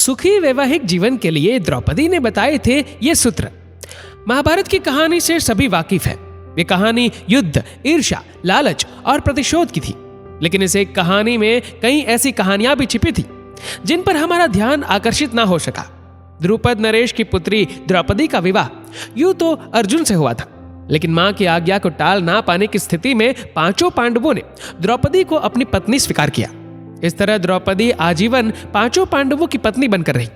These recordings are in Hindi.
सुखी वैवाहिक जीवन के लिए द्रौपदी ने बताए थे ये सूत्र। महाभारत की कहानी से सभी वाकिफ है। ये कहानी युद्ध, ईर्ष्या, लालच और प्रतिशोध की थी, लेकिन इस एक कहानी में कई ऐसी कहानियां भी छिपी थी जिन पर हमारा ध्यान आकर्षित ना हो सका। द्रुपद नरेश की पुत्री द्रौपदी का विवाह यूं तो अर्जुन से हुआ था, लेकिन मां की आज्ञा को टाल ना पाने की स्थिति में पांचों पांडवों ने द्रौपदी को अपनी पत्नी स्वीकार किया। इस तरह द्रौपदी आजीवन पांचों पांडवों की पत्नी बनकर रही।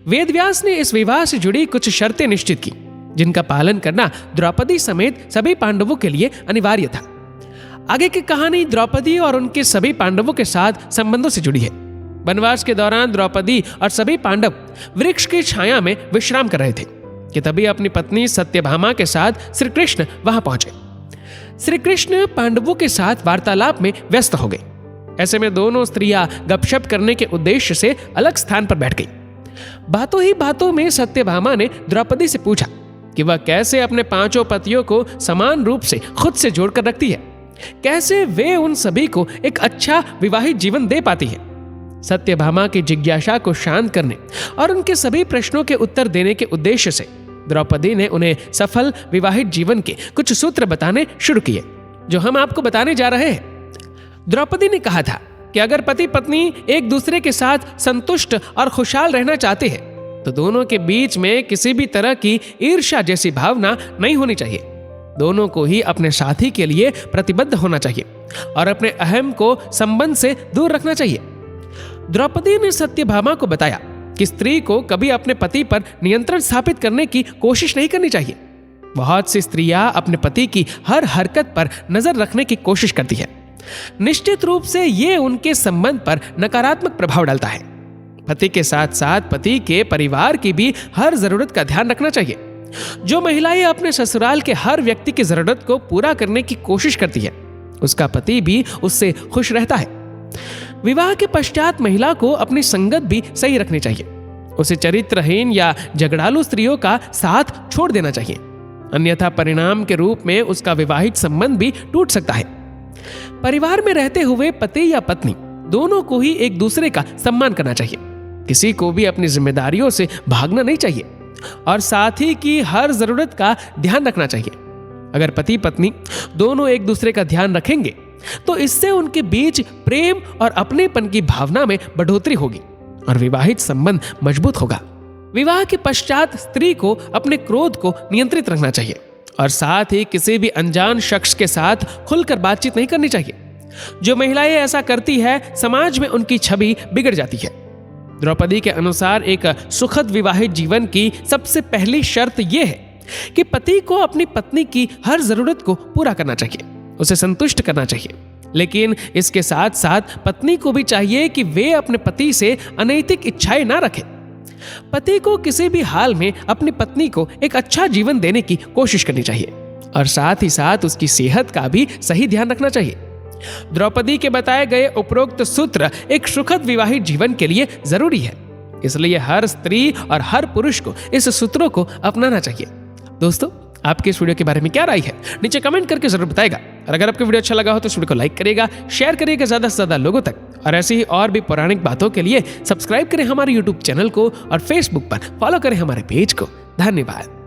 वेदव्यास ने इस विवाह से जुड़ी कुछ शर्तें निश्चित की, जिनका पालन करना द्रौपदी समेत सभी पांडवों के लिए अनिवार्य था। आगे की कहानी द्रौपदी और उनके सभी पांडवों के साथ संबंधों से जुड़ी है। वनवास के दौरान द्रौपदी और सभी पांडव वृक्ष की छाया में विश्राम कर रहे थे कि तभी अपनी पत्नी सत्यभामा के साथ श्री कृष्ण वहां पहुंचे। श्री कृष्ण पांडवों के साथ वार्तालाप में व्यस्त हो गए। ऐसे में दोनों स्त्रियां गपशप करने के उद्देश्य से अलग स्थान पर बैठ गई। बातों ही बातों में सत्यभामा ने द्रौपदी से पूछा कि वह कैसे अपने पांचों पतियों को समान रूप से खुद से जोड़कर रखती है, कैसे वे उन सभी को एक अच्छा विवाहित जीवन दे पाती है। सत्यभामा की जिज्ञासा को शांत करने और उनके सभी प्रश्नों के उत्तर देने के उद्देश्य से द्रौपदी ने उन्हें सफल विवाहित जीवन के कुछ सूत्र बताने शुरू किए, जो हम आपको बताने जा रहे हैं। द्रौपदी ने कहा था कि अगर पति पत्नी एक दूसरे के साथ संतुष्ट और खुशहाल रहना चाहते हैं तो दोनों के बीच में किसी भी तरह की ईर्ष्या जैसी भावना नहीं होनी चाहिए। दोनों को ही अपने साथी के लिए प्रतिबद्ध होना चाहिए और अपने अहम को संबंध से दूर रखना चाहिए। द्रौपदी ने सत्यभामा को बताया कि स्त्री को कभी अपने पति पर नियंत्रण स्थापित करने की कोशिश नहीं करनी चाहिए। बहुत सी स्त्रियां अपने पति की हर हरकत पर नजर रखने की कोशिश करती है। निश्चित रूप से ये उनके संबंध पर नकारात्मक प्रभाव डालता है। पति के साथ साथ पति के परिवार की भी हर जरूरत का ध्यान रखना चाहिए। जो महिलाएं अपने ससुराल के हर व्यक्ति की जरूरत को पूरा करने की कोशिश करती है, उसका पति भी उससे खुश रहता है। विवाह के पश्चात महिला को अपनी संगत भी सही रखनी चाहिए। उसे चरित्रहीन या झगड़ालू स्त्रियों का साथ छोड़ देना चाहिए, अन्यथा परिणाम के रूप में उसका विवाहित संबंध भी टूट सकता है। परिवार में रहते हुए पति या पत्नी दोनों को ही एक दूसरे का सम्मान करना चाहिए। किसी को भी अपनी जिम्मेदारियों से भागना नहीं चाहिए और साथी की हर जरूरत का ध्यान रखना चाहिए। अगर पति पत्नी दोनों एक दूसरे का ध्यान रखेंगे तो इससे उनके बीच प्रेम और अपनेपन की भावना में बढ़ोतरी होगी और विवाहित संबंध मजबूत होगा। विवाह के पश्चात स्त्री को अपने क्रोध को नियंत्रित रखना चाहिए और साथ ही किसी भी अनजान शख्स के साथ खुलकर बातचीत नहीं करनी चाहिए। जो महिलाएं ऐसा करती है, समाज में उनकी छवि बिगड़ जाती है। द्रौपदी के अनुसार एक सुखद विवाहित जीवन की सबसे पहली शर्त यह है कि पति को अपनी पत्नी की हर जरूरत को पूरा करना चाहिए, उसे संतुष्ट करना चाहिए। लेकिन इसके साथ साथ पत्नी को भी चाहिए कि वे अपने पति से अनैतिक इच्छाएं ना रखें। पति को किसी भी हाल में अपनी पत्नी को एक अच्छा जीवन देने की कोशिश करनी चाहिए और साथ ही साथ उसकी सेहत का भी सही ध्यान रखना चाहिए। द्रौपदी के बताए गए उपरोक्त सूत्र एक सुखद विवाहित जीवन के लिए जरूरी है, इसलिए हर स्त्री और हर पुरुष को इस सूत्रों को अपनाना चाहिए। दोस्तों, आपके इस वीडियो के बारे में क्या राय है, नीचे कमेंट करके जरूर बताएगा। और अगर आपको वीडियो अच्छा लगा हो तो इस वीडियो को लाइक करेगा, शेयर करिएगा ज्यादा से ज्यादा लोगों तक। और ऐसी ही और भी पौराणिक बातों के लिए सब्सक्राइब करें हमारे यूट्यूब चैनल को और फेसबुक पर फॉलो करें हमारे पेज को। धन्यवाद।